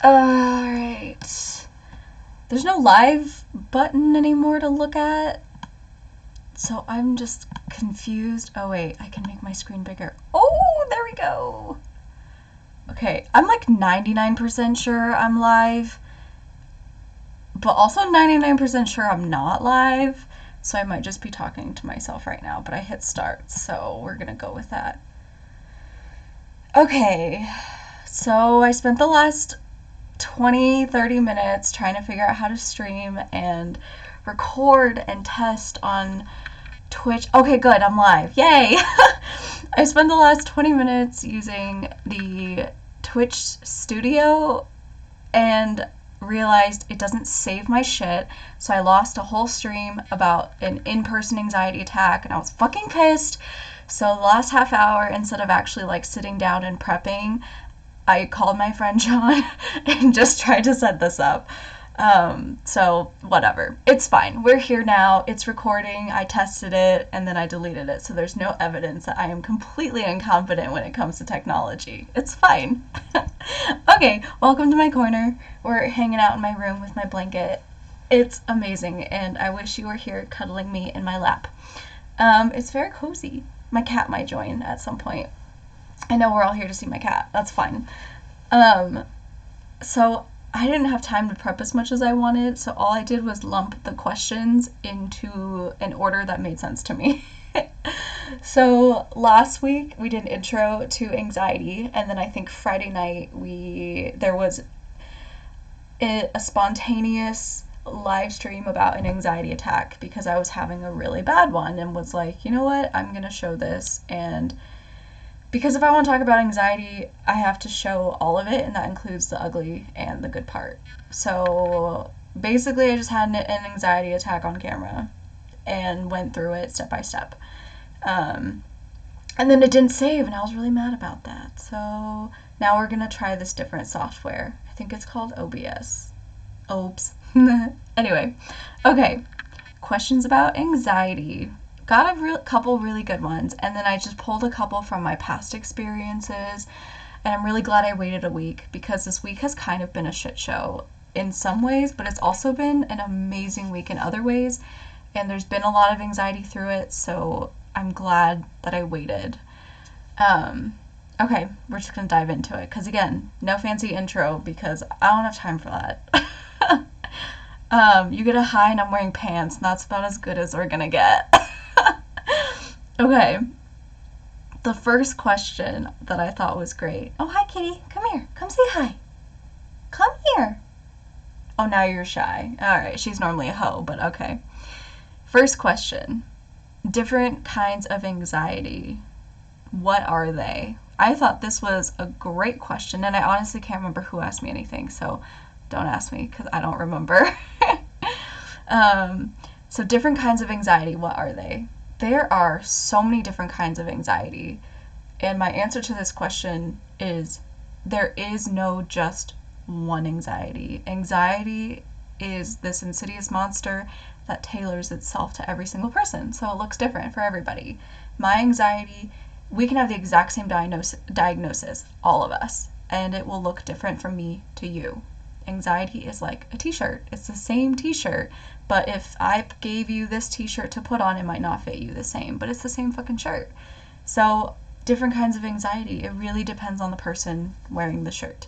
Alright. There's no live button anymore to look at. So I'm just confused. Oh wait, I can make my screen bigger. Oh, there we go. Okay, I'm like 99% sure I'm live, but also 99% sure I'm not live. So I might just be talking to myself right now, but I hit start, so we're gonna go with that. Okay, so I spent the last 20-30 minutes trying to figure out how to stream and record and test on Twitch. Okay, good, I'm live. Yay! I spent the last 20 minutes using the Twitch studio and realized it doesn't save my shit. So I lost a whole stream about an in-person anxiety attack and I was fucking pissed. So the last half hour, instead of actually like sitting down and prepping, I called my friend John and just tried to set this up. So whatever. It's fine. We're here now. It's recording. I tested it and then I deleted it. So there's no evidence that I am completely incompetent when it comes to technology. It's fine. Okay, welcome to my corner. We're hanging out in my room with my blanket. It's amazing and I wish you were here cuddling me in my lap. It's very cozy. My cat might join at some point. I know we're all here to see my cat. That's fine. So I didn't have time to prep as much as I wanted, so all I did was lump the questions into an order that made sense to me. So last week we did an intro to anxiety, and then I think Friday night there was a spontaneous live stream about an anxiety attack because I was having a really bad one and was like, you know what, I'm gonna show this. And because if I want to talk about anxiety, I have to show all of it, and that includes the ugly and the good part. So basically, I just had an anxiety attack on camera and went through it step by step. And then it didn't save, and I was really mad about that. So now we're going to try this different software. I think it's called OBS. Oops. Anyway, okay. Questions about anxiety. Got a couple really good ones, and then I just pulled a couple from my past experiences, and I'm really glad I waited a week because this week has kind of been a shit show in some ways, but it's also been an amazing week in other ways, and there's been a lot of anxiety through it, so I'm glad that I waited. Okay, we're just gonna dive into it, because again, no fancy intro because I don't have time for that. You get a hi and I'm wearing pants, and that's about as good as we're gonna get. Okay, the first question that I thought was great. Oh, hi, kitty. Come here. Come say hi. Come here. Oh, now you're shy. All right, she's normally a hoe, but okay. First question. Different kinds of anxiety. What are they? I thought this was a great question, and I honestly can't remember who asked me anything, so don't ask me because I don't remember. So different kinds of anxiety, what are they? There are so many different kinds of anxiety. And my answer to this question is there is no just one anxiety. Anxiety is this insidious monster that tailors itself to every single person. So it looks different for everybody. My anxiety, we can have the exact same diagnosis, all of us, and it will look different from me to you. Anxiety is like a t-shirt. It's the same t-shirt, but if I gave you this t-shirt to put on, it might not fit you the same, but it's the same fucking shirt. So different kinds of anxiety, it really depends on the person wearing the shirt.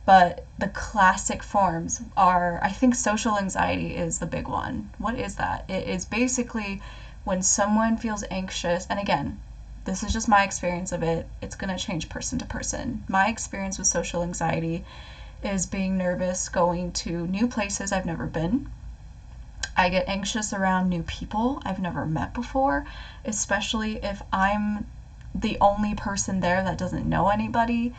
But the classic forms are, I think social anxiety is the big one. What is that? It is basically when someone feels anxious, and again, this is just my experience of it. It's going to change person to person. My experience with social anxiety is being nervous going to new places I've never been. I get anxious around new people I've never met before, especially if I'm the only person there that doesn't know anybody.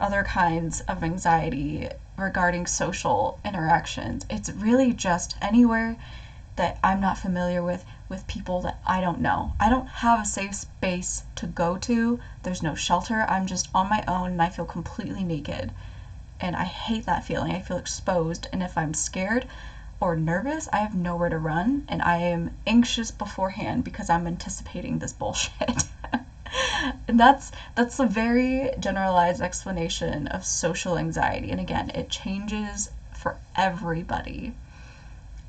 Other kinds of anxiety regarding social interactions. It's really just anywhere that I'm not familiar with people that I don't know. I don't have a safe space to go to. There's no shelter. I'm just on my own and I feel completely naked. And I hate that feeling. I feel exposed. And if I'm scared or nervous, I have nowhere to run. And I am anxious beforehand because I'm anticipating this bullshit. And that's a very generalized explanation of social anxiety. And again, it changes for everybody.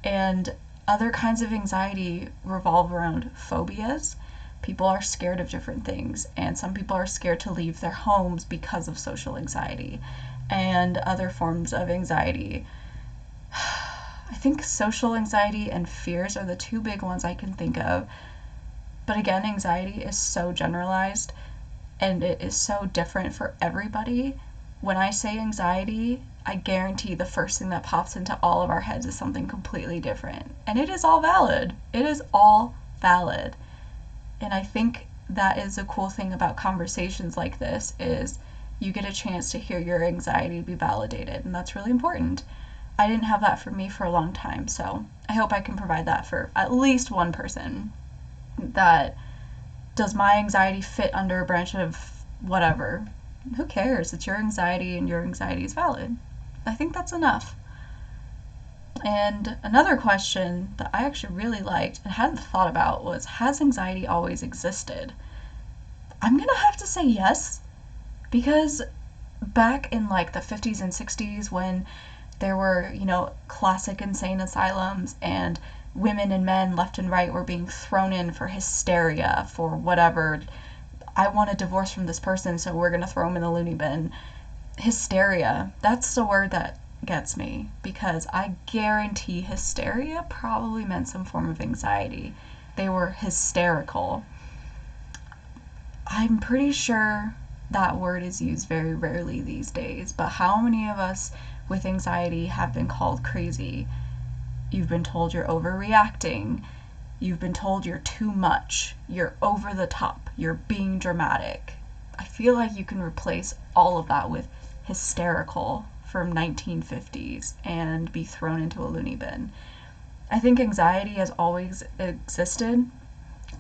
And other kinds of anxiety revolve around phobias. People are scared of different things, and some people are scared to leave their homes because of social anxiety. And other forms of anxiety, I think social anxiety and fears are the two big ones I can think of. But again, anxiety is so generalized and it is so different for everybody. When I say anxiety, I guarantee the first thing that pops into all of our heads is something completely different. And it is all valid. It is all valid. And I think that is a cool thing about conversations like this is you get a chance to hear your anxiety be validated, and that's really important. I didn't have that for me for a long time, so I hope I can provide that for at least one person. That does my anxiety fit under a branch of whatever? Who cares? It's your anxiety and your anxiety is valid. I think that's enough. And another question that I actually really liked and hadn't thought about was, has anxiety always existed? I'm gonna have to say yes, because back in like the 50s and 60s when there were, classic insane asylums and women and men left and right were being thrown in for hysteria, for whatever. I want a divorce from this person, so we're going to throw him in the loony bin. Hysteria, that's the word that gets me, because I guarantee hysteria probably meant some form of anxiety. They were hysterical. I'm pretty sure that word is used very rarely these days, but how many of us with anxiety have been called crazy? You've been told you're overreacting. You've been told you're too much. You're over the top. You're being dramatic. I feel like you can replace all of that with hysterical from 1950s and be thrown into a loony bin. I think anxiety has always existed.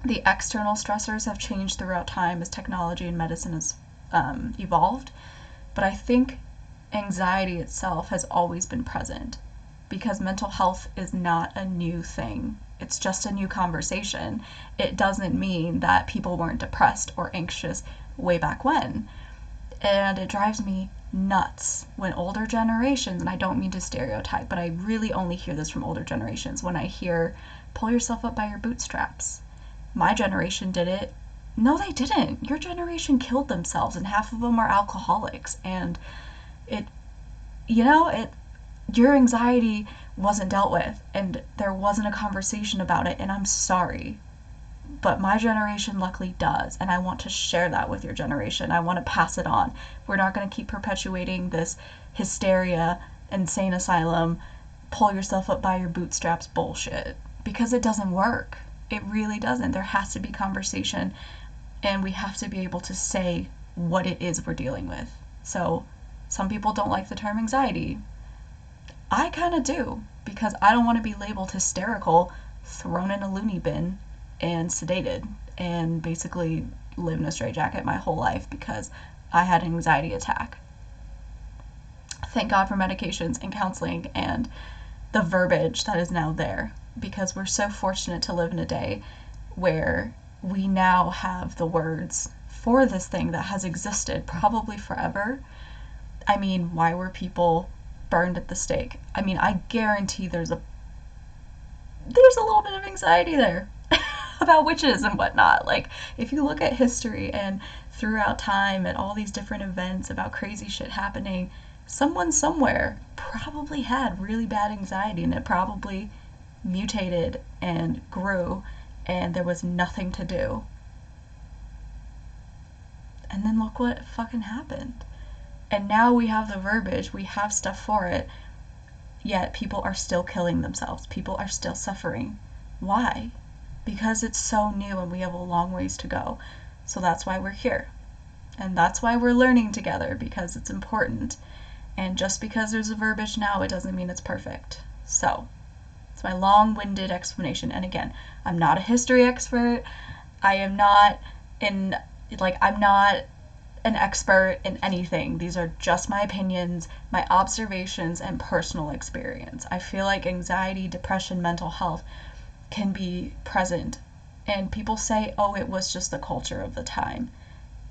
The external stressors have changed throughout time as technology and medicine has evolved, but I think anxiety itself has always been present, because mental health is not a new thing. It's just a new conversation. It doesn't mean that people weren't depressed or anxious way back when. And it drives me nuts when older generations, and I don't mean to stereotype, but I really only hear this from older generations, when I hear, pull yourself up by your bootstraps. My generation did it. No, they didn't. Your generation killed themselves, and half of them are alcoholics. And your anxiety wasn't dealt with, and there wasn't a conversation about it, and I'm sorry. But my generation luckily does, and I want to share that with your generation. I want to pass it on. We're not going to keep perpetuating this hysteria, insane asylum, pull yourself up by your bootstraps bullshit, because it doesn't work. It really doesn't. There has to be conversation, and we have to be able to say what it is we're dealing with. So some people don't like the term anxiety. I kind of do, because I don't want to be labeled hysterical, thrown in a loony bin, and sedated, and basically live in a straitjacket my whole life because I had an anxiety attack. Thank God for medications and counseling and the verbiage that is now there, because we're so fortunate to live in a day where we now have the words for this thing that has existed probably forever. I mean, why were people burned at the stake? I mean, I guarantee there's a little bit of anxiety there about witches and whatnot. Like, if you look at history and throughout time and all these different events about crazy shit happening, someone somewhere probably had really bad anxiety, and it probably mutated and grew, and there was nothing to do. And then look what fucking happened. And now we have the verbiage, we have stuff for it, yet people are still killing themselves. People are still suffering. Why? Because it's so new and we have a long ways to go. So that's why we're here. And that's why we're learning together, because it's important. And just because there's a verbiage now, it doesn't mean it's perfect. So, it's my long-winded explanation. And again, I'm not a history expert. I'm not an expert in anything. These are just my opinions, my observations, and personal experience. I feel like anxiety, depression, mental health can be present. And people say, oh, it was just the culture of the time.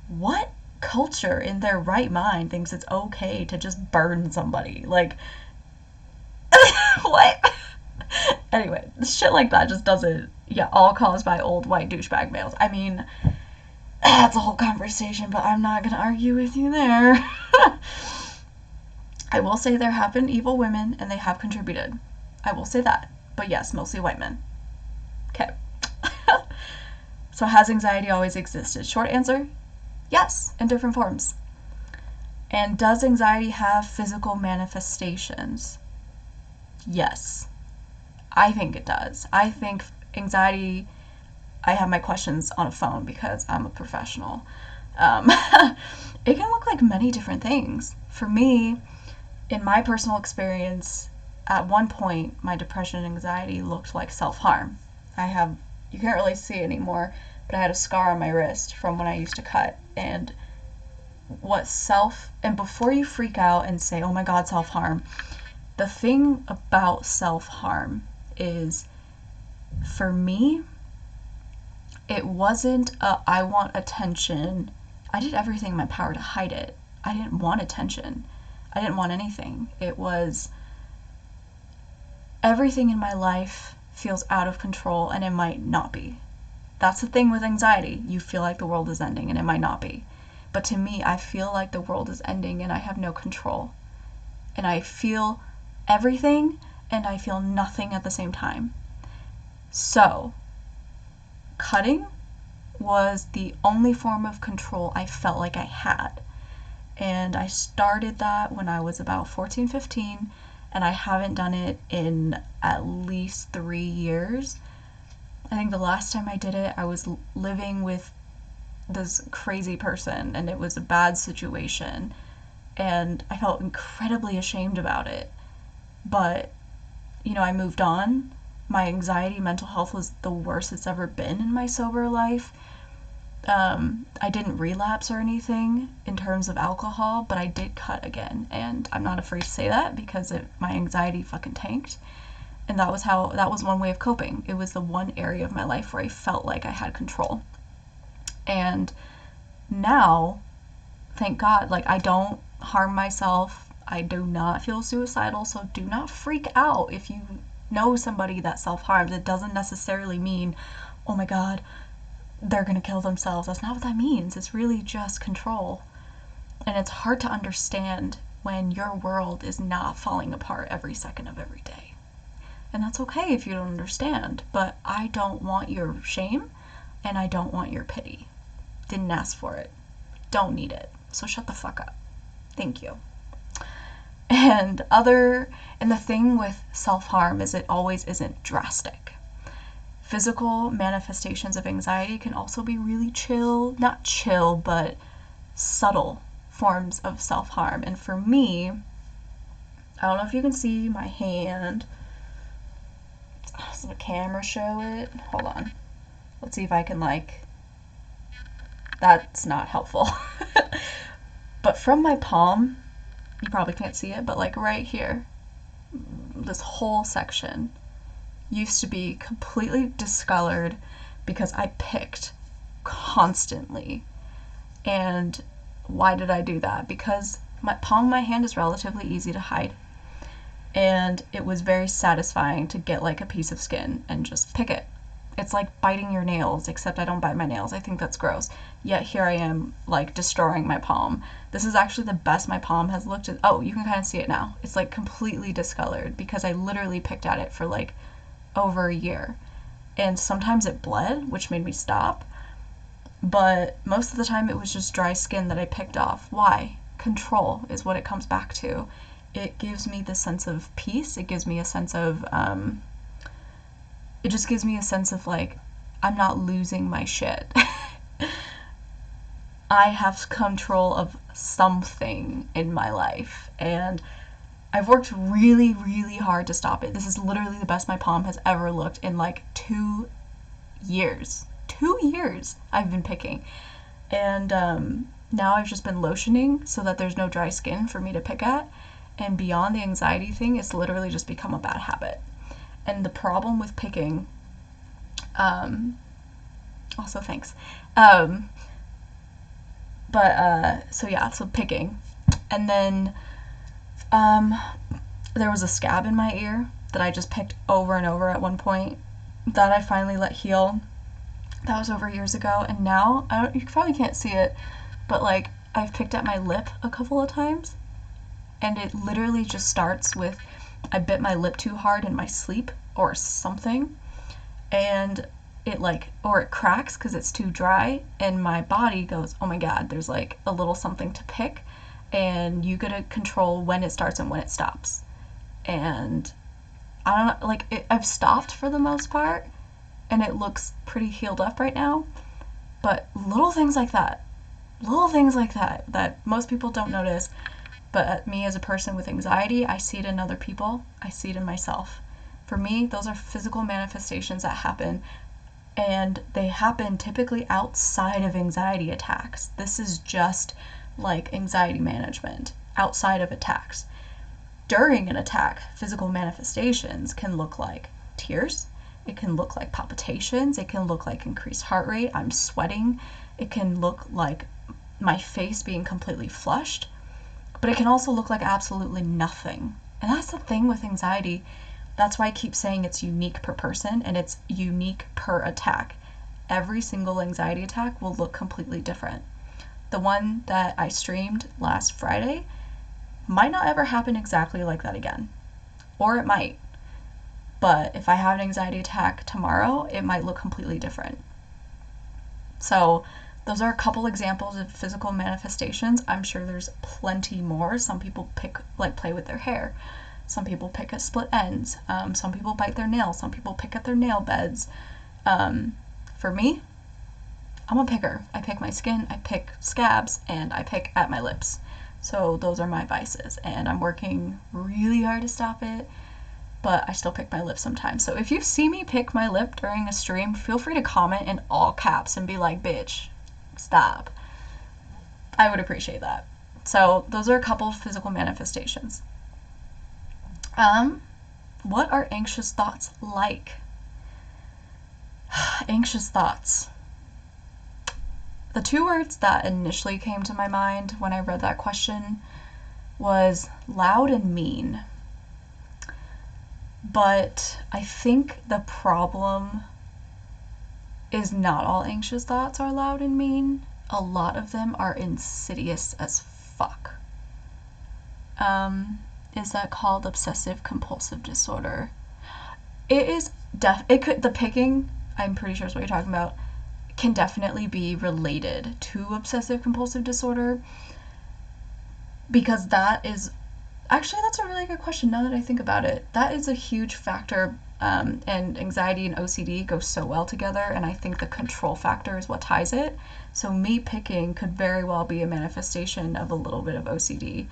what culture in their right mind thinks it's okay to just burn somebody? Like, what? Anyway, shit like that just doesn't, yeah, all caused by old white douchebag males. I mean, that's a whole conversation, but I'm not gonna argue with you there. I will say there have been evil women and they have contributed. I will say that. But yes, mostly white men. Okay. So has anxiety always existed? Short answer, yes, in different forms. And does anxiety have physical manifestations? Yes. I think it does. I think anxiety, I have my questions on a phone because I'm a professional. It can look like many different things. For me, in my personal experience, at one point, my depression and anxiety looked like self-harm. You can't really see it anymore, but I had a scar on my wrist from when I used to cut. And before you freak out and say, oh my God, self-harm, the thing about self-harm is, for me, it wasn't I want attention. I did everything in my power to hide it. I didn't want attention. I didn't want anything. It was everything in my life feels out of control and it might not be. That's the thing with anxiety. You feel like the world is ending and it might not be. But to me, I feel like the world is ending and I have no control. And I feel everything and I feel nothing at the same time. So, cutting was the only form of control I felt like I had. And I started that when I was about 14, 15, and I haven't done it in at least 3 years. I think the last time I did it, I was living with this crazy person, and it was a bad situation, and I felt incredibly ashamed about it. But, I moved on. My anxiety, mental health was the worst it's ever been in my sober life. I didn't relapse or anything in terms of alcohol, but I did cut again, and I'm not afraid to say that because my anxiety fucking tanked. And that was one way of coping. It was the one area of my life where I felt like I had control. And now, thank God, like, I don't harm myself. I do not feel suicidal, so do not freak out if you know somebody that self-harms. It doesn't necessarily mean, oh my God, they're gonna kill themselves. That's not what that means. It's really just control. And it's hard to understand when your world is not falling apart every second of every day. And that's okay if you don't understand, but I don't want your shame and I don't want your pity. Didn't ask for it. Don't need it. So shut the fuck up. Thank you. And the thing with self-harm is it always isn't drastic. Physical manifestations of anxiety can also be really not chill, but subtle forms of self-harm. And for me, I don't know if you can see my hand. Does the camera show it? Hold on. Let's see if I can, that's not helpful. But from my palm, you probably can't see it, but right here, this whole section used to be completely discolored because I picked constantly. And why did I do that? Because my palm of my hand is relatively easy to hide. And it was very satisfying to get a piece of skin and just pick it. It's like biting your nails, except I don't bite my nails. I think that's gross. Yet here I am, destroying my palm. This is actually the best my palm has looked. Oh, you can kind of see it now. It's completely discolored because I literally picked at it for over a year. And sometimes it bled, which made me stop. But most of the time it was just dry skin that I picked off. Why? Control is what it comes back to. It gives me the sense of peace. It gives me a sense of, it just gives me a sense of I'm not losing my shit. I have control of something in my life, and I've worked really, really hard to stop it. This is literally the best my palm has ever looked in 2 years. 2 years I've been picking. And now I've just been lotioning so that there's no dry skin for me to pick at. And beyond the anxiety thing, it's literally just become a bad habit. And the problem with picking, also thanks, But so picking. And then there was a scab in my ear that I just picked over and over at one point that I finally let heal. That was over years ago, and now you probably can't see it, but like I've picked at my lip a couple of times, and it literally just starts with I bit my lip too hard in my sleep or something, and it cracks because it's too dry, and my body goes, oh my god, there's like a little something to pick, and you gotta control when it starts and when it stops. And I don't know, I've stopped for the most part, and it looks pretty healed up right now. But little things like that most people don't notice. But me as a person with anxiety, I see it in other people, I see it in myself. For me, those are physical manifestations that happen, and they happen typically outside of anxiety attacks. This is just like anxiety management outside of attacks. During an attack, physical manifestations can look like tears, it can look like palpitations, it can look like increased heart rate, I'm sweating, it can look like my face being completely flushed, but it can also look like absolutely nothing. And that's the thing with anxiety. That's why I keep saying it's unique per person and it's unique per attack. Every single anxiety attack will look completely different. The one that I streamed last Friday might not ever happen exactly like that again. Or it might. But if I have an anxiety attack tomorrow, it might look completely different. So those are a couple examples of physical manifestations. I'm sure there's plenty more. Some people play with their hair. Some people pick at split ends. Some people bite their nails. Some people pick at their nail beds. For me, I'm a picker. I pick my skin, I pick scabs, and I pick at my lips. So those are my vices, and I'm working really hard to stop it, but I still pick my lip sometimes. So if you see me pick my lip during a stream, feel free to comment in all caps and be like, bitch, stop. I would appreciate that. So those are a couple physical manifestations. What are anxious thoughts like? Anxious thoughts. The two words that initially came to my mind when I read that question was loud and mean. But I think the problem is not all anxious thoughts are loud and mean. A lot of them are insidious as fuck. Is that called obsessive compulsive disorder? It is the picking, I'm pretty sure is what you're talking about, can definitely be related to obsessive compulsive disorder, because that's a really good question now that I think about it. That is a huge factor, and anxiety and OCD go so well together, and I think the control factor is what ties it. So me picking could very well be a manifestation of a little bit of OCD,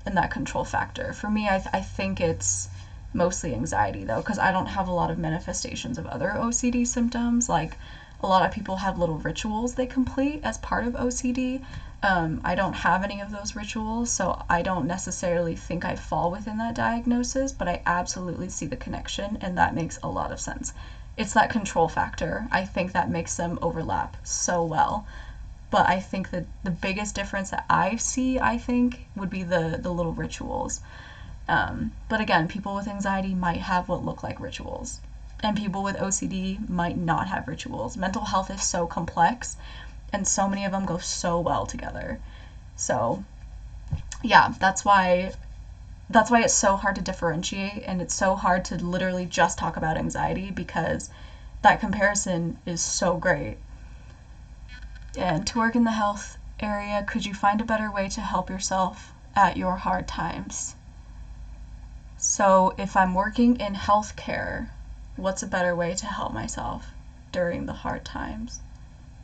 and that control factor. For me, I think it's mostly anxiety though, because I don't have a lot of manifestations of other OCD symptoms. Like a lot of people have little rituals they complete as part of OCD. I don't have any of those rituals, so I don't necessarily think I fall within that diagnosis, but I absolutely see the connection, and that makes a lot of sense. It's that control factor. I think that makes them overlap so well. But I think that the biggest difference that I see, would be the little rituals. But again, people with anxiety might have what look like rituals, and people with OCD might not have rituals. Mental health is so complex, and so many of them go so well together. So yeah, that's why it's so hard to differentiate, and it's so hard to literally just talk about anxiety, because that comparison is so great. And to work in the health area, could you find a better way to help yourself at your hard times? So if I'm working in healthcare, what's a better way to help myself during the hard times?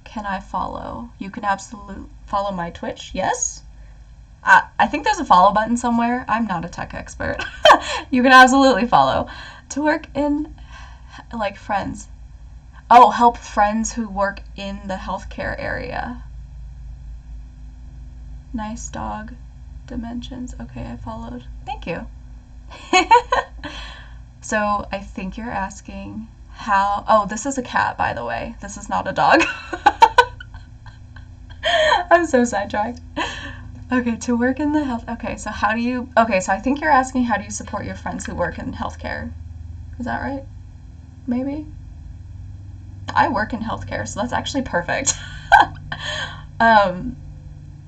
Can I follow? You can absolutely follow my Twitch, yes? I think there's a follow button somewhere. I'm not a tech expert. You can absolutely follow. To work in, like, friends. Oh, help friends who work in the healthcare area. Nice dog. Dimensions. Okay, I followed. Thank you. So I think you're asking how... Oh, this is a cat, by the way. This is not a dog. I'm so sidetracked. Okay, to work in the health. Okay, so how do you. Okay, so I think you're asking how do you support your friends who work in healthcare? Is that right? Maybe? I work in healthcare, so that's actually perfect. um,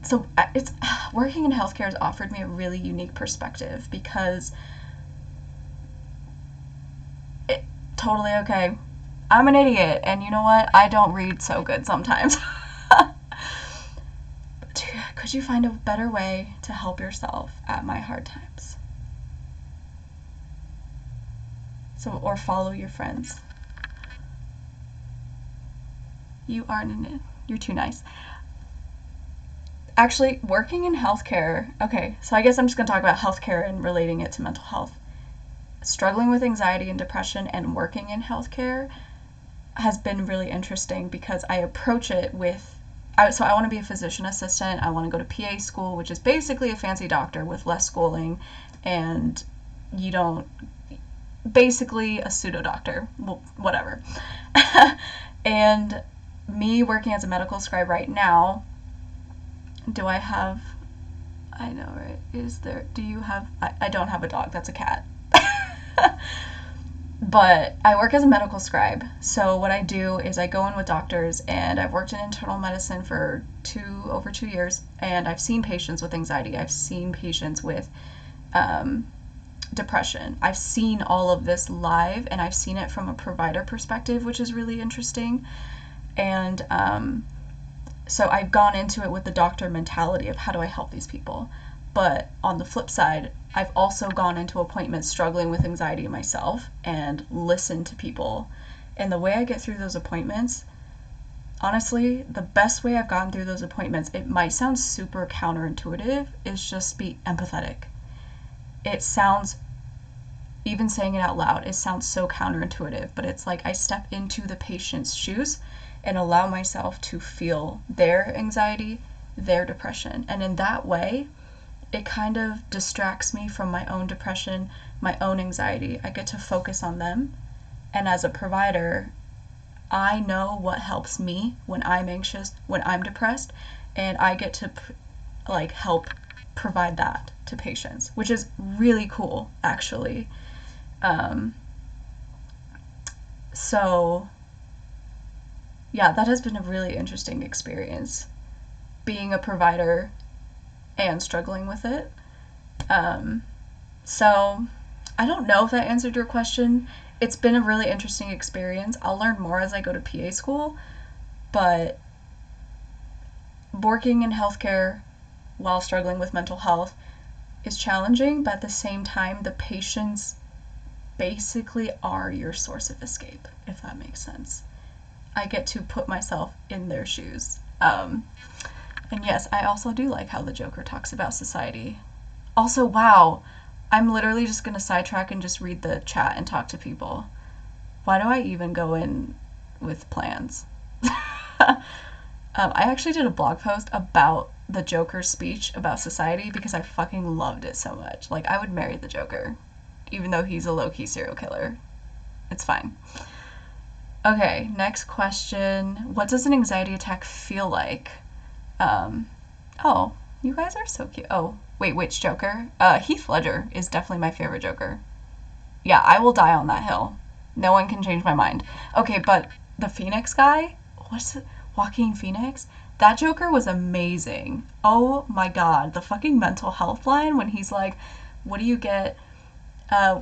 so it's working in healthcare has offered me a really unique perspective because it totally okay. I'm an idiot, and you know what? I don't read so good sometimes. Could you find a better way to help yourself at my hard times? So, or follow your friends. You aren't in it. You're too nice. Actually, working in healthcare. Okay, so I guess I'm just going to talk about healthcare and relating it to mental health. Struggling with anxiety and depression and working in healthcare has been really interesting because I approach it with. So I want to be a physician assistant. I want to go to PA school, which is basically a fancy doctor with less schooling, and you don't. Basically a pseudo doctor. Well, whatever. And me working as a medical scribe right now. Do I have. I know, right? Is there. Do you have. I don't have a dog. That's a cat. But I work as a medical scribe. So what I do is I go in with doctors, and I've worked in internal medicine for over 2 years, and I've seen patients with anxiety. I've seen patients with depression. I've seen all of this live, and I've seen it from a provider perspective, which is really interesting. And so I've gone into it with the doctor mentality of how do I help these people. But on the flip side, I've also gone into appointments struggling with anxiety myself and listened to people. And the way I get through those appointments, honestly, the best way I've gotten through those appointments, it might sound super counterintuitive, is just be empathetic. It sounds, even saying it out loud, it sounds so counterintuitive, but it's like I step into the patient's shoes and allow myself to feel their anxiety, their depression. And in that way, it kind of distracts me from my own depression, my own anxiety. I get to focus on them. And as a provider, I know what helps me when I'm anxious, when I'm depressed, and I get to help provide that to patients, which is really cool, actually. So yeah, that has been a really interesting experience, being a provider and struggling with it. So I don't know if that answered your question. It's been a really interesting experience. I'll learn more as I go to PA school, but working in healthcare while struggling with mental health is challenging, but at the same time, the patients basically are your source of escape, if that makes sense. I get to put myself in their shoes. And yes, I also do like how the Joker talks about society. Also, wow, I'm literally just going to sidetrack and just read the chat and talk to people. Why do I even go in with plans? I actually did a blog post about the Joker's speech about society because I fucking loved it so much. Like, I would marry the Joker, even though he's a low-key serial killer. It's fine. Okay, next question. What does an anxiety attack feel like? Oh, you guys are so cute. Oh, wait, which Joker? Heath Ledger is definitely my favorite Joker. Yeah, I will die on that hill. No one can change my mind. Okay, but the Phoenix guy? What's it? Joaquin Phoenix? That Joker was amazing. Oh my god, the fucking mental health line when he's like, what do you get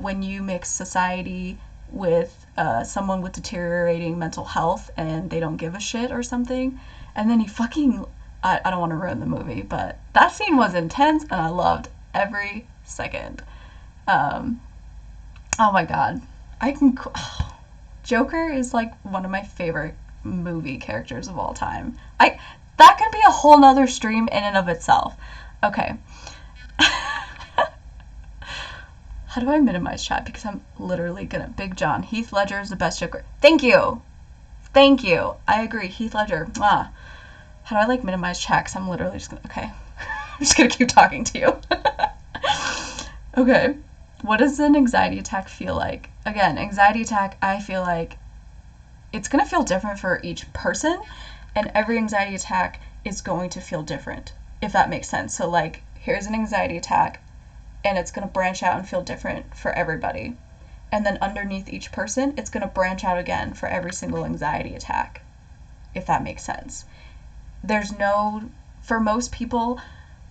when you mix society with someone with deteriorating mental health and they don't give a shit or something? And then he fucking... I don't want to ruin the movie, but that scene was intense and I loved every second. Oh my god. Joker is like one of my favorite movie characters of all time. That could be a whole nother stream in and of itself. Okay. How do I minimize chat? Because I'm literally gonna... Big John. Heath Ledger is the best Joker. Thank you! Thank you! I agree. Heath Ledger. Mwah. How do I minimize chat? Because I'm literally just gonna... Okay. I'm just gonna keep talking to you. Okay. What does an anxiety attack feel like? Again, anxiety attack, I feel like it's gonna feel different for each person, and every anxiety attack is going to feel different, if that makes sense. So, like, here's an anxiety attack, and it's going to branch out and feel different for everybody. And then underneath each person, it's going to branch out again for every single anxiety attack, if that makes sense. For most people,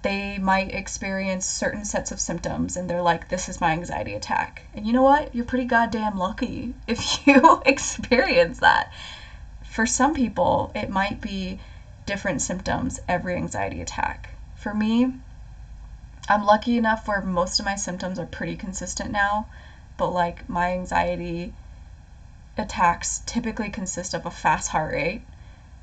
they might experience certain sets of symptoms and they're like, this is my anxiety attack. And you know what? You're pretty goddamn lucky if you experience that. For some people, it might be different symptoms every anxiety attack. For me, I'm lucky enough where most of my symptoms are pretty consistent now, but like my anxiety attacks typically consist of a fast heart rate.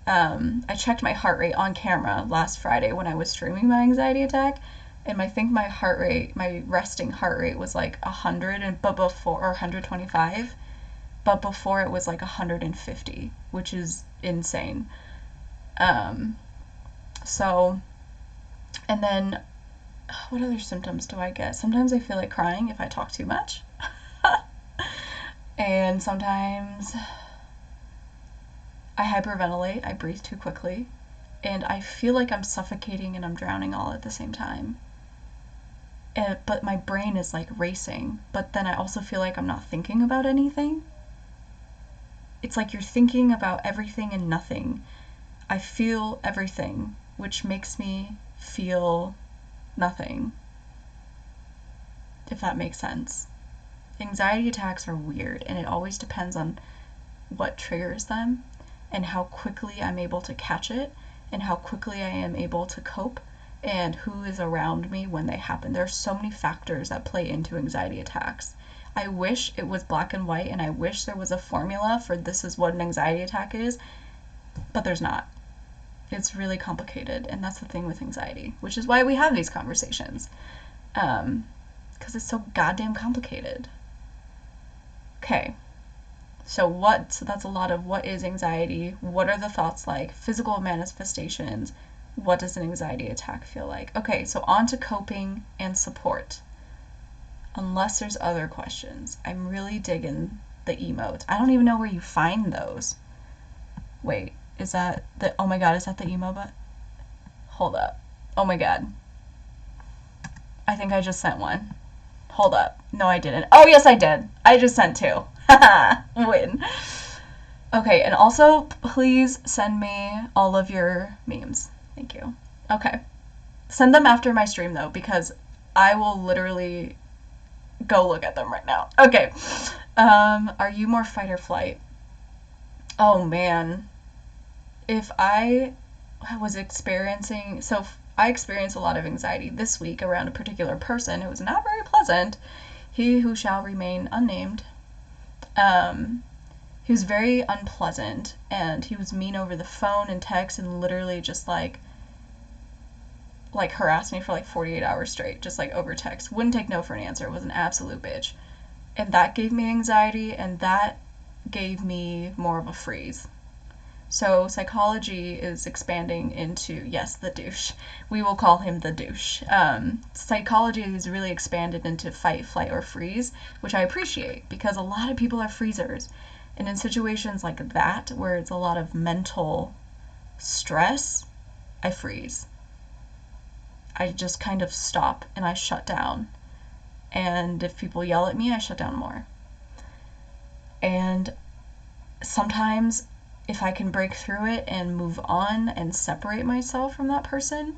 I checked my heart rate on camera last Friday when I was streaming my anxiety attack, and I think my resting heart rate was like 100, but before, or 125, but before it was like 150, which is insane. So, and then what other symptoms do I get? Sometimes I feel like crying if I talk too much. And sometimes I hyperventilate, I breathe too quickly, and I feel like I'm suffocating and I'm drowning all at the same time. But my brain is like racing, but then I also feel like I'm not thinking about anything. It's like you're thinking about everything and nothing. I feel everything, which makes me feel nothing, if that makes sense. Anxiety attacks are weird, and it always depends on what triggers them and how quickly I'm able to catch it and how quickly I am able to cope and who is around me when they happen. There are so many factors that play into anxiety attacks. I wish it was black and white, and I wish there was a formula for this is what an anxiety attack is, but there's not. It's really complicated, and that's the thing with anxiety, which is why we have these conversations, because it's so goddamn complicated. Okay, so that's a lot of what is anxiety, what are the thoughts like, physical manifestations, what does an anxiety attack feel like? Okay, so on to coping and support. Unless there's other questions. I'm really digging the emotes. I don't even know where you find those. Wait, is that the, oh my god, is that the emo button? Hold up. Oh my god. I think I just sent one. Hold up. No, I didn't. Oh, yes, I did. I just sent two. Haha, win. Okay, and also, please send me all of your memes. Thank you. Okay. Send them after my stream, though, because I will literally go look at them right now. Okay. Are you more fight or flight? Oh, man. If I was experiencing... So, I experienced a lot of anxiety this week around a particular person. It was not very pleasant. He who shall remain unnamed. He was very unpleasant, and he was mean over the phone and text and literally just like harassed me for like 48 hours straight, just like over text. Wouldn't take no for an answer. It was an absolute bitch. And that gave me anxiety, and that gave me more of a freeze. So psychology is expanding into, yes, the douche. We will call him the douche. Psychology is really expanded into fight, flight, or freeze, which I appreciate because a lot of people are freezers. And in situations like that, where it's a lot of mental stress, I freeze. I just kind of stop and I shut down. And if people yell at me, I shut down more. And sometimes if I can break through it and move on and separate myself from that person,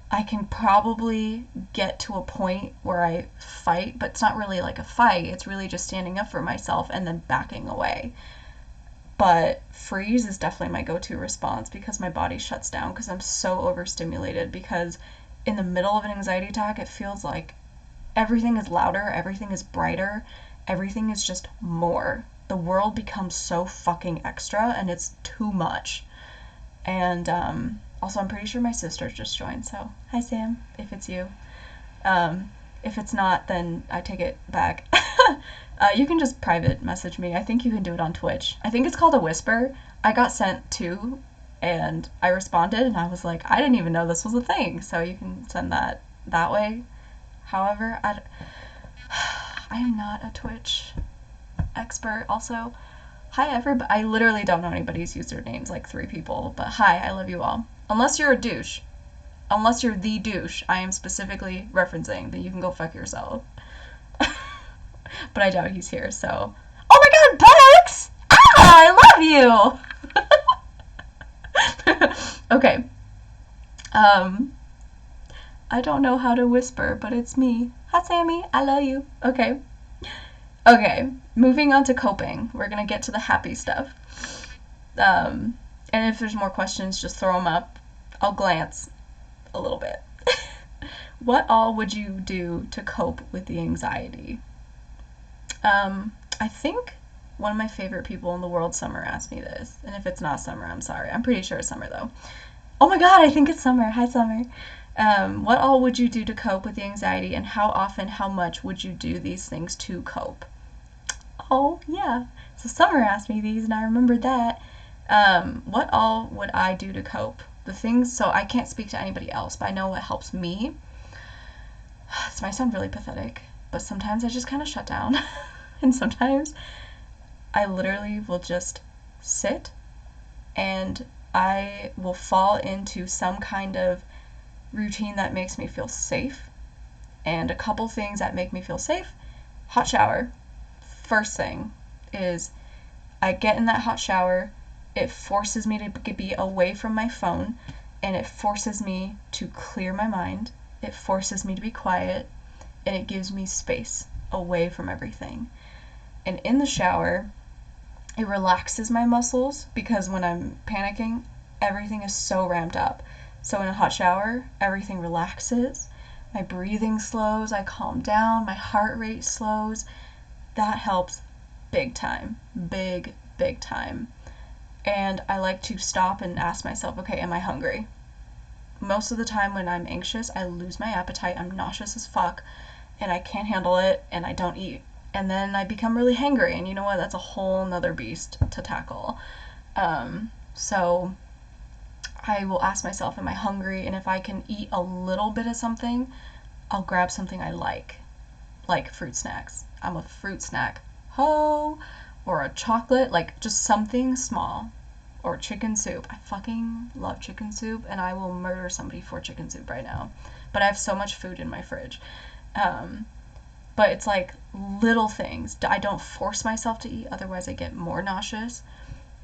I can probably get to a point where I fight, but it's not really like a fight. It's really just standing up for myself and then backing away. But freeze is definitely my go-to response because my body shuts down because I'm so overstimulated, because in the middle of an anxiety attack, it feels like everything is louder, everything is brighter, everything is just more. The world becomes so fucking extra and it's too much. And also, I'm pretty sure my sister just joined, so hi Sam, if it's you. If it's not, then I take it back. You can just private message me. I think you can do it on Twitch. I think it's called a whisper. I got sent two, and I responded, and I was like, I didn't even know this was a thing, so you can send that way. However, I am not a Twitch expert. Also, Hi, everybody. I literally don't know anybody's usernames, like 3 people, but hi, I love you all. Unless you're a douche. Unless you're the douche, I am specifically referencing that you can go fuck yourself. But I doubt he's here, so. Oh my god, Buttocks! Ah, I love you! Okay. I don't know how to whisper, but it's me. Hi, Sammy. I love you. Okay. Okay. Moving on to coping. We're gonna get to the happy stuff. And if there's more questions, just throw them up. I'll glance a little bit. What all would you do to cope with the anxiety? I think one of my favorite people in the world, Summer, asked me this. And if it's not Summer, I'm sorry. I'm pretty sure it's Summer, though. Oh my god, I think it's Summer. Hi, Summer. What all would you do to cope with the anxiety, and how often, how much would you do these things to cope? Oh, yeah. So Summer asked me these, and I remembered that. What all would I do to cope? The things, so I can't speak to anybody else, but I know what helps me. This might sound really pathetic, but sometimes I just kind of shut down. And sometimes I literally will just sit and I will fall into some kind of routine that makes me feel safe. And a couple things that make me feel safe: hot shower. First thing is I get in that hot shower, it forces me to be away from my phone, and it forces me to clear my mind. It forces me to be quiet, and it gives me space away from everything. And in the shower, it relaxes my muscles because when I'm panicking, everything is so ramped up. So in a hot shower, everything relaxes. My breathing slows, I calm down, my heart rate slows. That helps big time. Big, big time. And I like to stop and ask myself, okay, am I hungry? Most of the time when I'm anxious, I lose my appetite, I'm nauseous as fuck, and I can't handle it, and I don't eat. And then I become really hangry, and you know what? That's a whole nother beast to tackle. So I will ask myself, am I hungry? And if I can eat a little bit of something, I'll grab something I like fruit snacks. I'm a fruit snack ho, or a chocolate, like just something small. Or chicken soup. I fucking love chicken soup, and I will murder somebody for chicken soup right now. But I have so much food in my fridge. But it's like little things. I don't force myself to eat, otherwise I get more nauseous.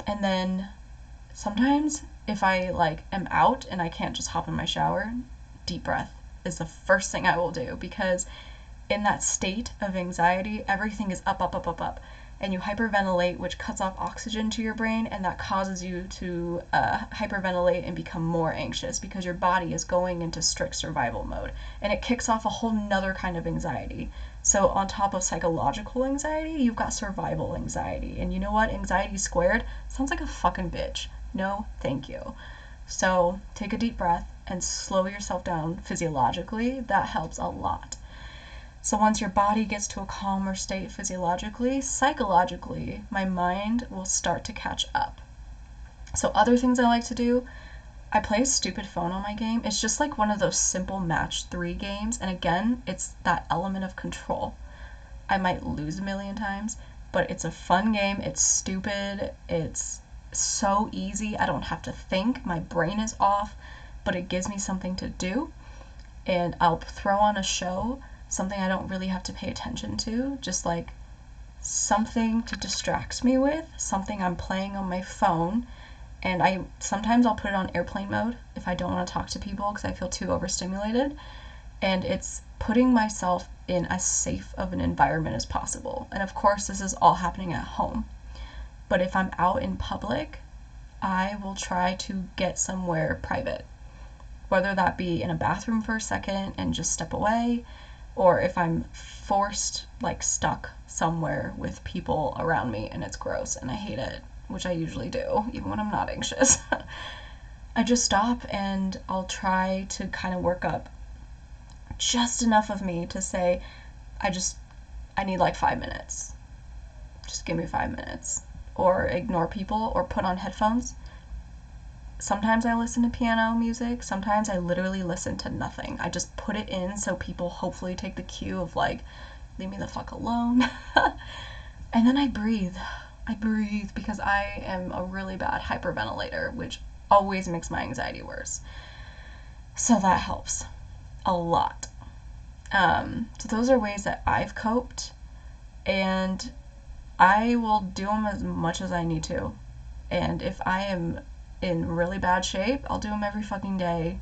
And then sometimes if I like am out and I can't just hop in my shower, deep breath is the first thing I will do, because in that state of anxiety, everything is up, up, up, up, up. And you hyperventilate, which cuts off oxygen to your brain, and that causes you to hyperventilate and become more anxious because your body is going into strict survival mode. And it kicks off a whole nother kind of anxiety. So on top of psychological anxiety, you've got survival anxiety. And you know what? Anxiety squared sounds like a fucking bitch. No, thank you. So take a deep breath and slow yourself down physiologically. That helps a lot. So once your body gets to a calmer state physiologically, psychologically, my mind will start to catch up. So other things I like to do, I play a stupid phone on my game. It's just like one of those simple match 3 games. And again, it's that element of control. I might lose a million times, but it's a fun game. It's stupid. It's so easy. I don't have to think. My brain is off, but it gives me something to do. And I'll throw on a show, something I don't really have to pay attention to, just like something to distract me with, something I'm playing on my phone. And sometimes I'll put it on airplane mode if I don't want to talk to people because I feel too overstimulated. And it's putting myself in as safe of an environment as possible. And of course, this is all happening at home. But if I'm out in public, I will try to get somewhere private, whether that be in a bathroom for a second and just step away, or if I'm forced, like stuck somewhere with people around me and it's gross and I hate it, which I usually do, even when I'm not anxious. I just stop and I'll try to kind of work up just enough of me to say, I need like 5 minutes. Just give me 5 minutes. Or ignore people or put on headphones. Sometimes I listen to piano music. Sometimes I literally listen to nothing. I just put it in so people hopefully take the cue of like, leave me the fuck alone. And then I breathe. I breathe because I am a really bad hyperventilator, which always makes my anxiety worse. So that helps a lot. So those are ways that I've coped, and I will do them as much as I need to. And if I am in really bad shape, I'll do them every fucking day.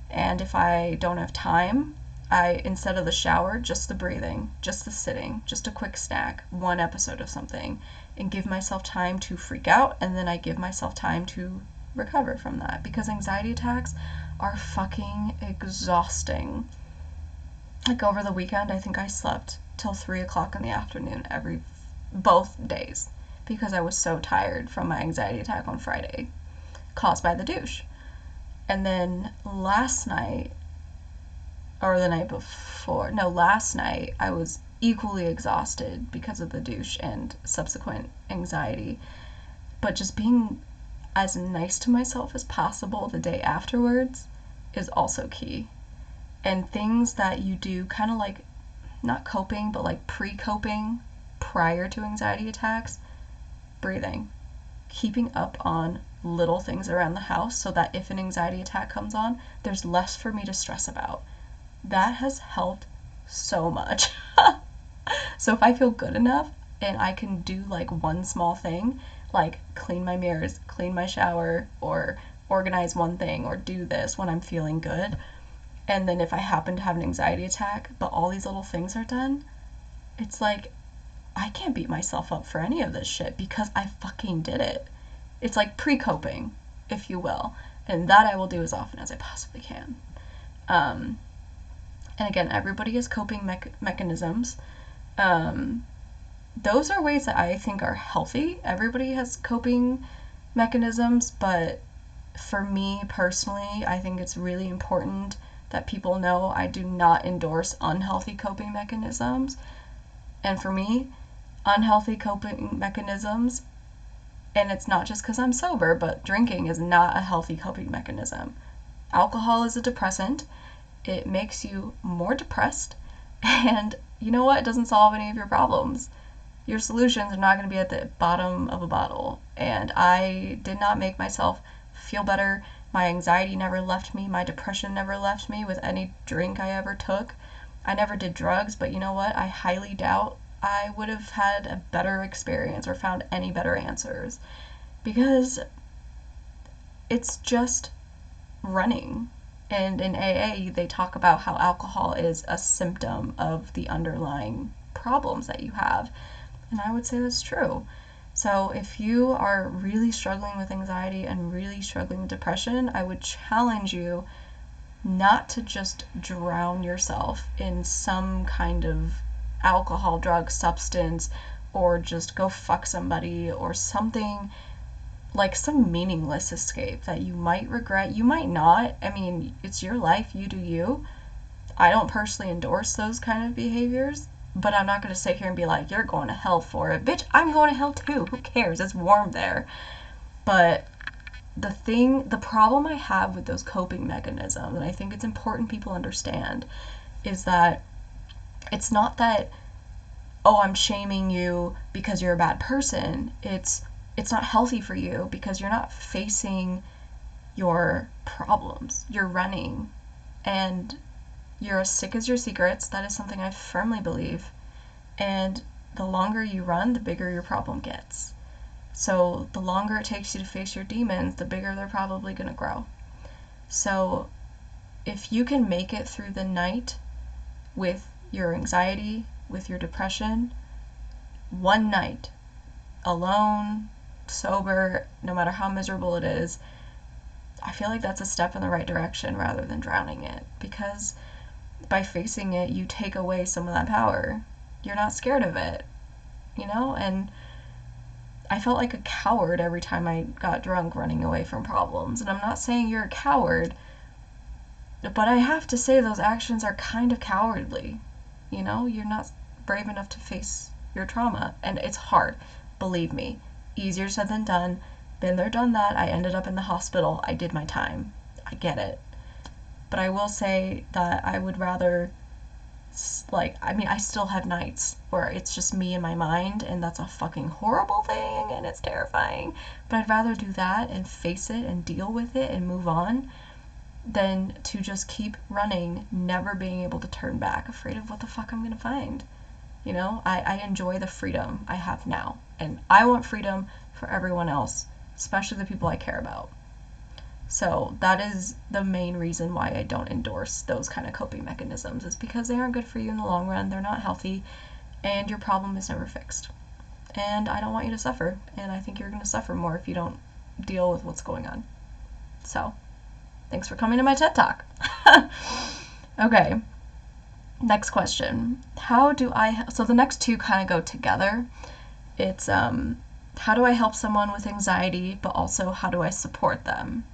And if I don't have time, instead of the shower, just the breathing, just the sitting, just a quick snack, one episode of something, and give myself time to freak out, and then I give myself time to recover from that, because anxiety attacks are fucking exhausting. Like over the weekend, I think I slept till 3 o'clock in the afternoon both days, because I was so tired from my anxiety attack on Friday, caused by the douche. And then last night, or the night before, no, last night, I was equally exhausted because of the douche and subsequent anxiety. But just being as nice to myself as possible the day afterwards is also key. And things that you do, kind of like, not coping, but like pre-coping prior to anxiety attacks, breathing, keeping up on little things around the house so that if an anxiety attack comes on, there's less for me to stress about. That has helped so much. So if I feel good enough and I can do like one small thing, like clean my mirrors, clean my shower, or organize one thing, or do this when I'm feeling good, and then if I happen to have an anxiety attack, but all these little things are done, it's like I can't beat myself up for any of this shit because I fucking did it. It's like pre-coping, if you will, and that I will do as often as I possibly can. And again, everybody has coping mechanisms. Those are ways that I think are healthy. Everybody has coping mechanisms, but for me personally, I think it's really important that people know I do not endorse unhealthy coping mechanisms. And for me, unhealthy coping mechanisms, and it's not just because I'm sober, but drinking is not a healthy coping mechanism. Alcohol is a depressant. It makes you more depressed, and you know what? It doesn't solve any of your problems. Your solutions are not going to be at the bottom of a bottle, and I did not make myself feel better. My anxiety never left me. My depression never left me with any drink I ever took. I never did drugs, but you know what? I highly doubt I would have had a better experience or found any better answers, because it's just running. And in AA, they talk about how alcohol is a symptom of the underlying problems that you have. And I would say that's true. So if you are really struggling with anxiety and really struggling with depression, I would challenge you not to just drown yourself in some kind of alcohol, drug, substance, or just go fuck somebody or something, like some meaningless escape that you might regret. You might not. I mean, it's your life, you do you. I don't personally endorse those kind of behaviors, but I'm not going to sit here and be like, you're going to hell for it. Bitch, I'm going to hell too. Who cares? It's warm there. But the problem I have with those coping mechanisms, and I think it's important people understand, is that it's not that, oh, I'm shaming you because you're a bad person. It's not healthy for you because you're not facing your problems. You're running, and you're as sick as your secrets. That is something I firmly believe. And the longer you run, the bigger your problem gets. So the longer it takes you to face your demons, the bigger they're probably going to grow. So if you can make it through the night with your anxiety, with your depression, one night, alone, sober, no matter how miserable it is, I feel like that's a step in the right direction rather than drowning it, because by facing it, you take away some of that power. You're not scared of it, and I felt like a coward every time I got drunk running away from problems. And I'm not saying you're a coward, but I have to say those actions are kind of cowardly. You're not brave enough to face your trauma, and it's hard, believe me. Easier said than done. Been there, done that. I ended up in the hospital. I did my time. I get it. But I will say that I would rather like, I mean, I still have nights where it's just me and my mind, and that's a fucking horrible thing, and it's terrifying. But I'd rather do that and face it and deal with it and move on than to just keep running, never being able to turn back, afraid of what the fuck I'm gonna find. You know, I enjoy the freedom I have now, and I want freedom for everyone else, especially the people I care about. So that is the main reason why I don't endorse those kind of coping mechanisms, is because they aren't good for you in the long run, they're not healthy, and your problem is never fixed. And I don't want you to suffer, and I think you're going to suffer more if you don't deal with what's going on. So, thanks for coming to my TED Talk. Okay, next question. So the next two kind of go together. It's how do I help someone with anxiety, but also how do I support them?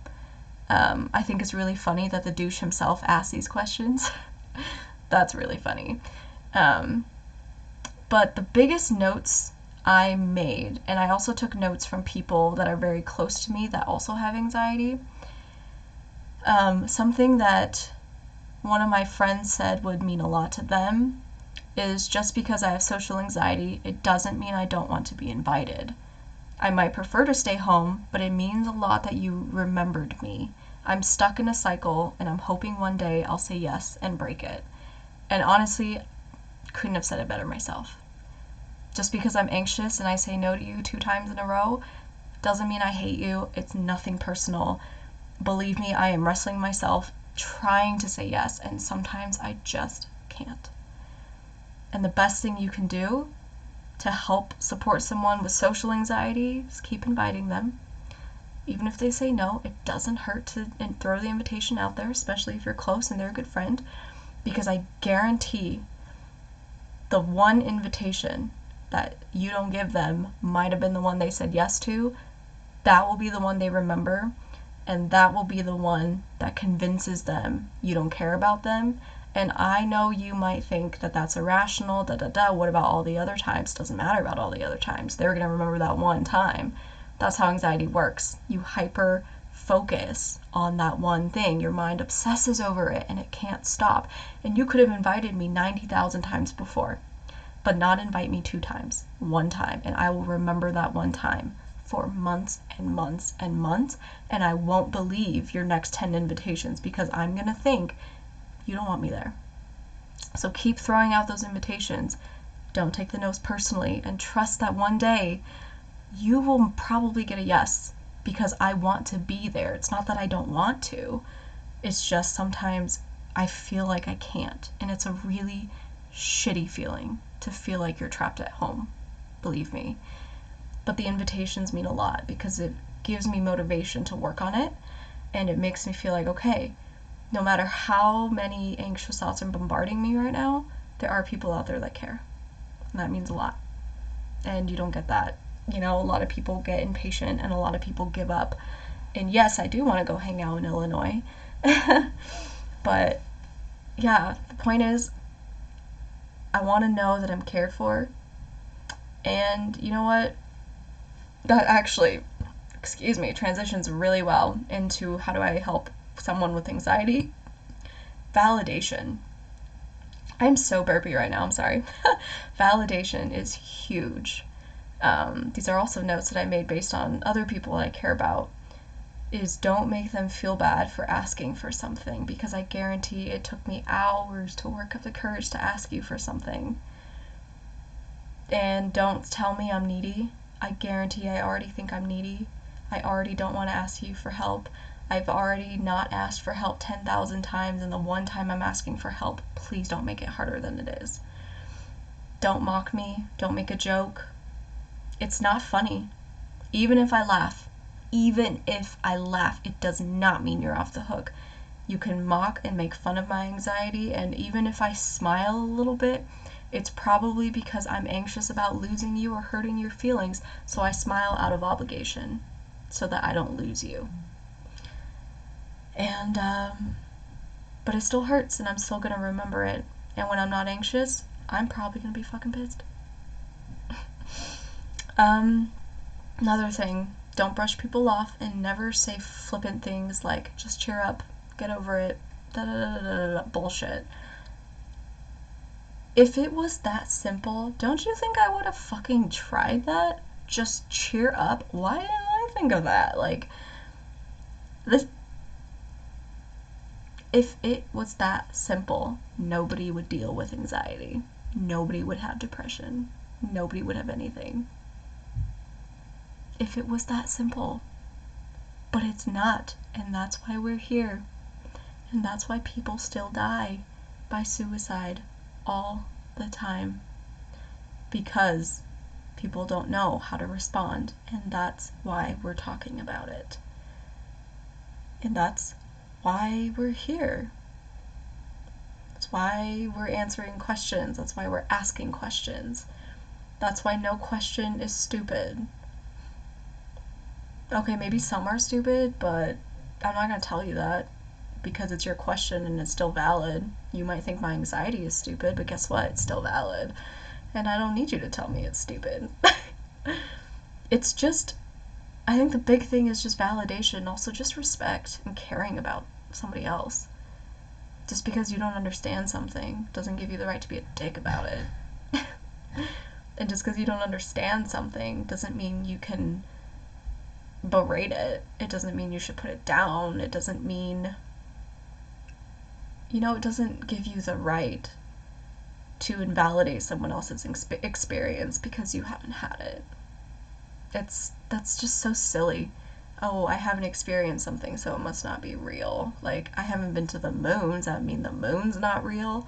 I think it's really funny that the douche himself asked these questions. That's really funny. But the biggest notes I made, and I also took notes from people that are very close to me that also have anxiety. Something that one of my friends said would mean a lot to them is, just because I have social anxiety, it doesn't mean I don't want to be invited. I might prefer to stay home, but it means a lot that you remembered me. I'm stuck in a cycle, and I'm hoping one day I'll say yes and break it. And honestly, couldn't have said it better myself. Just because I'm anxious and I say no to you 2 times in a row doesn't mean I hate you. It's nothing personal. Believe me, I am wrestling myself trying to say yes, and sometimes I just can't. And the best thing you can do to help support someone with social anxiety is keep inviting them. Even if they say no, it doesn't hurt to throw the invitation out there, especially if you're close and they're a good friend, because I guarantee the one invitation that you don't give them might have been the one they said yes to. That will be the one they remember, and that will be the one that convinces them you don't care about them. And I know you might think that that's irrational, what about all the other times? Doesn't matter about all the other times. They're going to remember that one time. That's how anxiety works. You hyper focus on that one thing. Your mind obsesses over it and it can't stop. And you could have invited me 90,000 times before, but not invite me 2 times, 1 time. And I will remember that 1 time for months and months and months. And I won't believe your next 10 invitations, because I'm going to think you don't want me there. So keep throwing out those invitations. Don't take the no's personally, and trust that one day you will probably get a yes, because I want to be there. It's not that I don't want to. It's just sometimes I feel like I can't. And it's a really shitty feeling to feel like you're trapped at home. Believe me. But the invitations mean a lot, because it gives me motivation to work on it. And it makes me feel like, okay, no matter how many anxious thoughts are bombarding me right now, there are people out there that care. And that means a lot. And you don't get that. You know, a lot of people get impatient and a lot of people give up. And yes, I do want to go hang out in Illinois. But yeah, the point is, I want to know that I'm cared for. And you know what? That actually, transitions really well into how do I help someone with anxiety. Validation. I'm so burpy right now, I'm sorry. Validation is huge. These are also notes that I made based on other people that I care about, is don't make them feel bad for asking for something, because I guarantee it took me hours to work up the courage to ask you for something. And don't tell me I'm needy. I guarantee I already think I'm needy. I already don't want to ask you for help. I've already not asked for help 10,000 times, and the one time I'm asking for help, please don't make it harder than it is. Don't mock me. Don't make a joke. It's not funny. Even if I laugh, it does not mean you're off the hook. You can mock and make fun of my anxiety, and even if I smile a little bit, it's probably because I'm anxious about losing you or hurting your feelings, so I smile out of obligation so that I don't lose you. And, but it still hurts, and I'm still gonna remember it. And when I'm not anxious, I'm probably gonna be fucking pissed. Another thing, don't brush people off, and never say flippant things like, just cheer up, get over it, bullshit. If it was that simple, don't you think I would have fucking tried that? Just cheer up. Why didn't I think of that? Like, this. If it was that simple, nobody would deal with anxiety. Nobody would have depression. Nobody would have anything. If it was that simple. But it's not, and that's why we're here. And that's why people still die by suicide all the time. Because people don't know how to respond, and that's why we're talking about it. And that's why we're here. That's why we're answering questions. That's why we're asking questions. That's why no question is stupid. Okay, maybe some are stupid, but I'm not going to tell you that because it's your question and it's still valid. You might think my anxiety is stupid, but guess what? It's still valid. And I don't need you to tell me it's stupid. It's just, I think the big thing is just validation, also just respect and caring about somebody else. Just because you don't understand something doesn't give you the right to be a dick about it. And just because you don't understand something doesn't mean you can berate it. It doesn't mean you should put it down. It doesn't mean, it doesn't give you the right to invalidate someone else's experience because you haven't had it. That's just so silly. Oh, I haven't experienced something, so it must not be real. Like, I haven't been to the moon. Does that mean the moon's not real?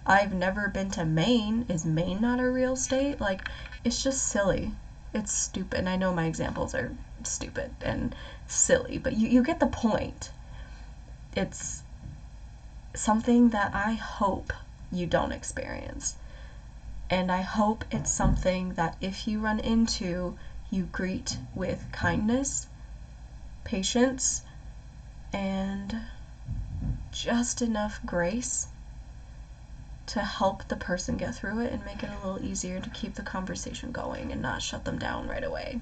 I've never been to Maine. Is Maine not a real state? Like, it's just silly. It's stupid. And I know my examples are stupid and silly, but you get the point. It's something that I hope you don't experience. And I hope it's something that if you run into, you greet with kindness, patience, and just enough grace to help the person get through it and make it a little easier to keep the conversation going and not shut them down right away.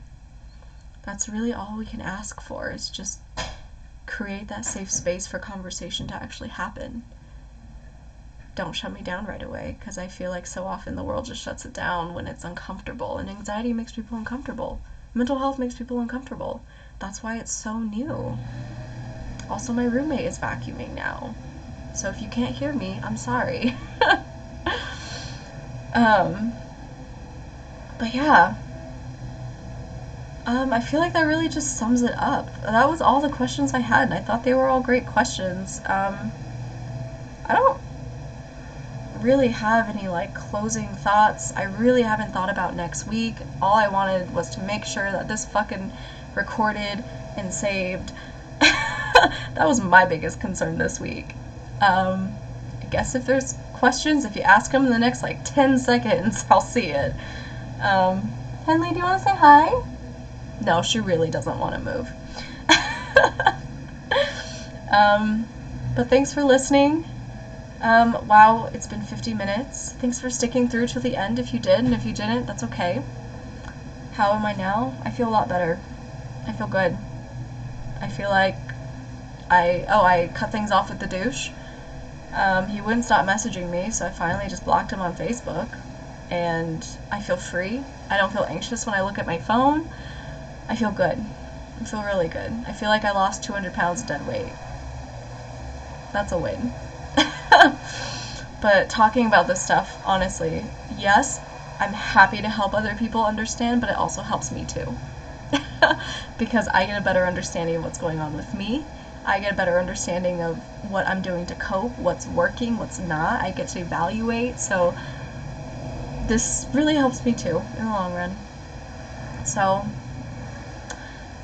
That's really all we can ask for, is just create that safe space for conversation to actually happen. Don't shut me down right away, because I feel like so often the world just shuts it down when it's uncomfortable, and anxiety makes people uncomfortable. Mental health makes people uncomfortable. That's why it's so new. Also, my roommate is vacuuming now, so if you can't hear me, I'm sorry. But yeah, I feel like that really just sums it up. That was all the questions I had, and I thought they were all great questions. I don't really have any closing thoughts. I really haven't thought about next week. All I wanted was to make sure that this fucking recorded and saved. That was my biggest concern this week. I guess if there's questions, if you ask them in the next 10 seconds, I'll see it. Henley, do you want to say hi? No, she really doesn't want to move. But thanks for listening. Wow, it's been 50 minutes. Thanks for sticking through to the end if you did, and if you didn't, that's okay. How am I now? I feel a lot better. I feel good. I feel like I cut things off with the douche. He wouldn't stop messaging me, so I finally just blocked him on Facebook, and I feel free. I don't feel anxious when I look at my phone. I feel good. I feel really good. I feel like I lost 200 pounds of dead weight. That's a win. But talking about this stuff, honestly, yes, I'm happy to help other people understand, but it also helps me too. Because I get a better understanding of what's going on with me. I get a better understanding of what I'm doing to cope, what's working, what's not. I get to evaluate, so this really helps me too in the long run. So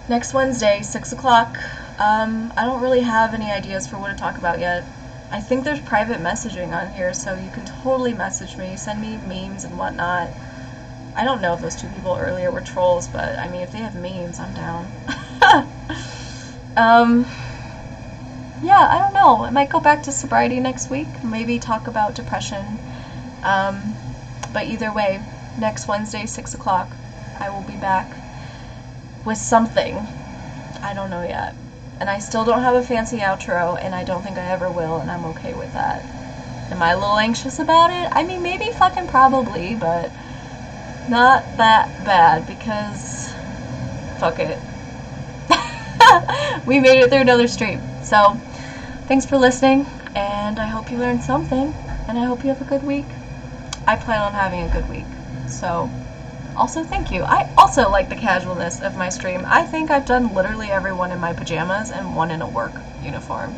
next Wednesday, 6 o'clock. I don't really have any ideas for what to talk about yet. I think there's private messaging on here, so you can totally message me, send me memes and whatnot. I don't know if those two people earlier were trolls, but I mean, if they have memes, I'm down. Yeah, I don't know. I might go back to sobriety next week, maybe talk about depression. But either way, next Wednesday, 6 o'clock, I will be back with something. I don't know yet. And I still don't have a fancy outro, and I don't think I ever will, and I'm okay with that. Am I a little anxious about it? I mean, maybe fucking probably, but not that bad because fuck it. We made it through another stream. So, thanks for listening, and I hope you learned something, and I hope you have a good week. I plan on having a good week. So, also thank you. I also like the casualness of my stream. I think I've done literally every one in my pajamas and one in a work uniform.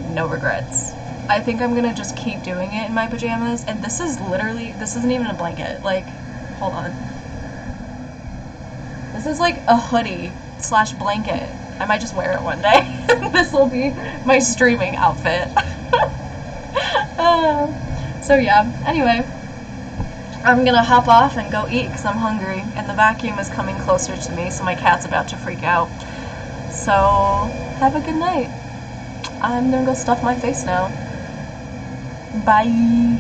No regrets. I think I'm gonna just keep doing it in my pajamas, and this isn't even a blanket. Like, hold on. This is like a hoodie / blanket. I might just wear it one day. This will be my streaming outfit. So yeah, anyway. I'm gonna hop off and go eat because I'm hungry, and the vacuum is coming closer to me, so my cat's about to freak out. So, have a good night. I'm gonna go stuff my face now. Bye.